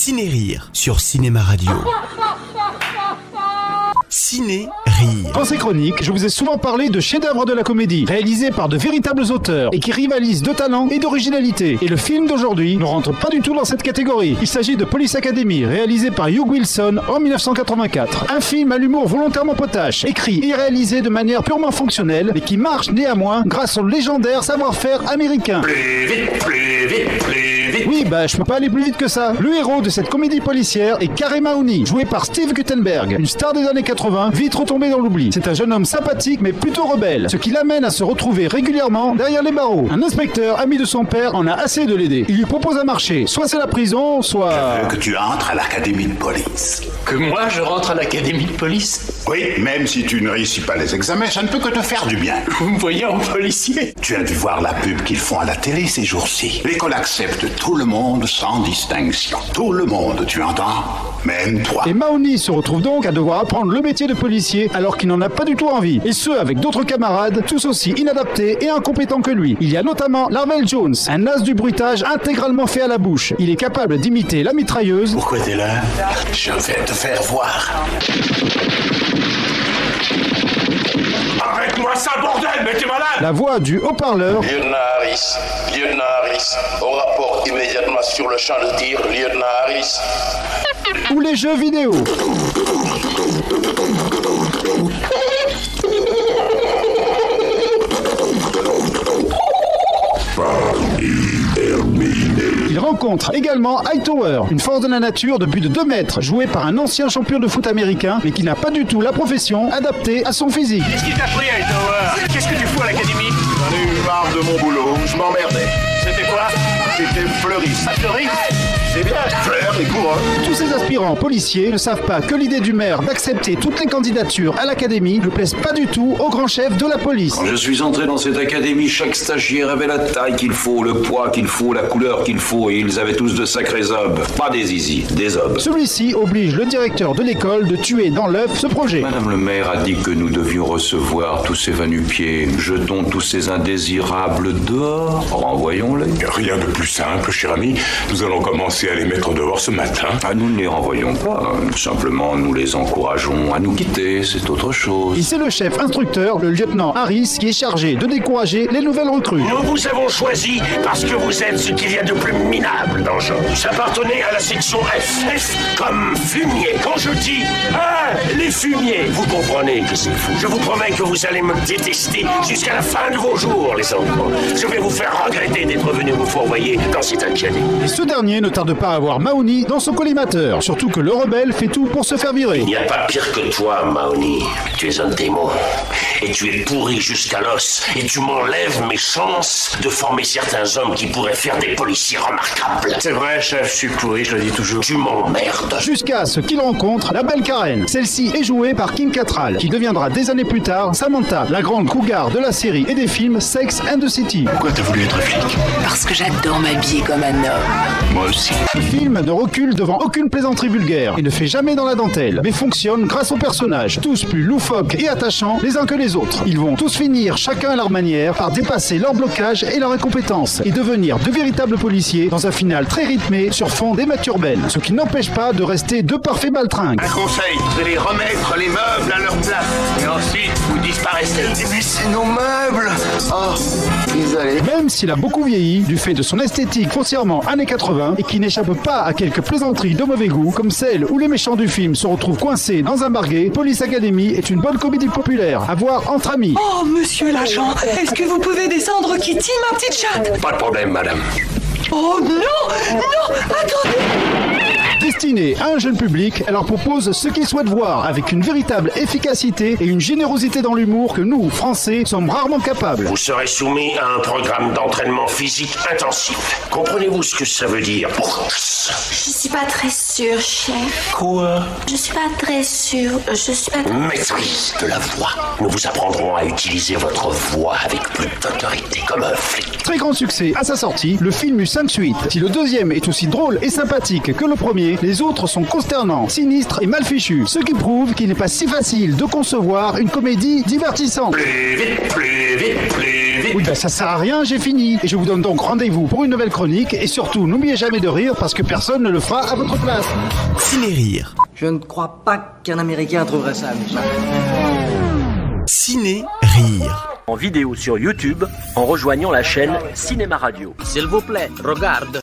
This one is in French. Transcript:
Ciné-Rire sur Cinéma Radio. Ciné-Rire. Dans ces chroniques, je vous ai souvent parlé de chefs-d'œuvre de la comédie, réalisés par de véritables auteurs et qui rivalisent de talent et d'originalité. Et le film d'aujourd'hui ne rentre pas du tout dans cette catégorie. Il s'agit de Police Academy, réalisé par Hugh Wilson en 1984. Un film à l'humour volontairement potache, écrit et réalisé de manière purement fonctionnelle, mais qui marche néanmoins grâce au légendaire savoir-faire américain. Plus vite, plus vite, plus vite. Oui, je peux pas aller plus vite que ça. Le héros de cette comédie policière est Carey Mahoney, joué par Steve Guttenberg, une star des années 80, vite retombé dans l'oubli. C'est un jeune homme sympathique mais plutôt rebelle, ce qui l'amène à se retrouver régulièrement derrière les barreaux. Un inspecteur, ami de son père, en a assez de l'aider. Il lui propose un marché, soit c'est la prison, soit... Je veux que tu entres à l'académie de police. Que moi je rentre à l'académie de police? Oui, même si tu ne réussis pas les examens, ça ne peut que te faire du bien. Vous me voyez en policier? Tu as dû voir la pub qu'ils font à la télé ces jours-ci. L'école accepte tout le monde sans distinction. Tout le monde, tu entends? Même toi. Et Mahoney se retrouve donc à devoir apprendre le métier de policier alors qu'il n'en a pas du tout envie. Et ce, avec d'autres camarades, tous aussi inadaptés et incompétents que lui. Il y a notamment Larvell Jones, un as du bruitage intégralement fait à la bouche. Il est capable d'imiter la mitrailleuse. Pourquoi t'es là? Je vais te faire voir. Arrête-moi ça, bordel, mais t'es malade! La voix du haut-parleur. Lieutenant Harris, on rapporte immédiatement sur le champ de tir, Lieutenant Harris. Ou les jeux vidéo. Il rencontre également Hightower, une force de la nature de plus de 2 mètres, joué par un ancien champion de foot américain, mais qui n'a pas du tout la profession adaptée à son physique. Qu'est-ce qui t'a pris, Hightower? Qu'est-ce que tu fous à l'académie? J'en ai eu marre de mon boulot, je m'emmerdais. C'était quoi? J'étais fleuriste. Fleuriste? C'est bien, fleur et couronne. Tous ces aspirants policiers ne savent pas que l'idée du maire d'accepter toutes les candidatures à l'académie ne plaise pas du tout au grand chef de la police. Quand je suis entré dans cette académie, chaque stagiaire avait la taille qu'il faut, le poids qu'il faut, la couleur qu'il faut, et ils avaient tous de sacrés obs. Pas des zizi, des obs. Celui-ci oblige le directeur de l'école de tuer dans l'œuf ce projet. Madame le maire a dit que nous devions recevoir tous ces va-nu-pieds. Jetons tous ces indésirables dehors, renvoyons-les. Rien de plus simple, cher ami. Nous allons commencer à les mettre dehors ce matin. Ah, nous ne les renvoyons pas. Simplement, nous les encourageons à nous quitter. C'est autre chose. Et c'est le chef instructeur, le lieutenant Harris, qui est chargé de décourager les nouvelles recrues. Nous vous avons choisi parce que vous êtes ce qu'il y a de plus minable dans le genre. Vous appartenez à la section F. F comme fumier. Quand je dis les fumiers, vous comprenez que c'est fou. Je vous promets que vous allez me détester jusqu'à la fin de vos jours, les enfants. Je vais vous faire regretter d'être venus vous fourvoyer dans cette académie. Et ce dernier ne tarde pas à avoir Mahoney dans son collimateur. Surtout que le rebelle fait tout pour se faire virer. Il n'y a pas pire que toi, Mahoney. Tu es un démon. Et tu es pourri jusqu'à l'os. Et tu m'enlèves mes chances de former certains hommes qui pourraient faire des policiers remarquables. C'est vrai, chef, je suis pourri, je le dis toujours. Tu m'emmerdes. Jusqu'à ce qu'il rencontre la belle Karen. Celle-ci est jouée par Kim Cattrall, qui deviendra des années plus tard Samantha, la grande cougar de la série et des films Sex and the City. Pourquoi t'as voulu être flic? Parce que j'adore m'habiller comme un homme. Moi aussi. Le film ne recule devant aucune plaisanterie vulgaire et ne fait jamais dans la dentelle, mais fonctionne grâce aux personnages, tous plus loufoques et attachants les uns que les autres. Ils vont tous finir, chacun à leur manière, par dépasser leur blocage et leur incompétence et devenir de véritables policiers dans un final très rythmé sur fond d'Emma urbaine, ce qui n'empêche pas de rester de parfaits baltringues. Un conseil, vous allez remettre les meubles à leur place. Et ensuite, vous disparaissez. Mais c'est nos meubles. Oh, désolé. Même s'il a beaucoup vieilli, du fait de son esthétique foncièrement années 80 et qui n'échappe pas à quelques plaisanteries de mauvais goût, comme celle où les méchants du film se retrouvent coincés dans un barguet, Police Academy est une bonne comédie populaire à voir entre amis. Oh, monsieur l'agent, est-ce que vous pouvez descendre Kitty, ma petite chatte? Pas de problème, madame. Oh non! Non! Attendez! Destinée à un jeune public, elle leur propose ce qu'ils souhaitent voir, avec une véritable efficacité et une générosité dans l'humour que nous, Français, sommes rarement capables. Vous serez soumis à un programme d'entraînement physique intensif. Comprenez-vous ce que ça veut dire? Je suis pas très sûre, chef. Quoi? Je suis pas très sûre. Je suis pas... Maîtrise de la voix. Nous vous apprendrons à utiliser votre voix avec plus d'autorité, comme un flic. Très grand succès à sa sortie, le film eut 5 suites. Si le deuxième est aussi drôle et sympathique que le premier, les autres sont consternants, sinistres et mal fichus, ce qui prouve qu'il n'est pas si facile de concevoir une comédie divertissante. Plus vite, plus vite, plus vite. vite. Oui, ben ça sert à rien, j'ai fini. Et je vous donne donc rendez-vous pour une nouvelle chronique. Et surtout, n'oubliez jamais de rire parce que personne ne le fera à votre place. Ciné-Rire. Je ne crois pas qu'un Américain trouverait ça amusant. Ciné-Rire. En vidéo sur YouTube, en rejoignant la chaîne Cinéma Radio. S'il vous plaît, regarde.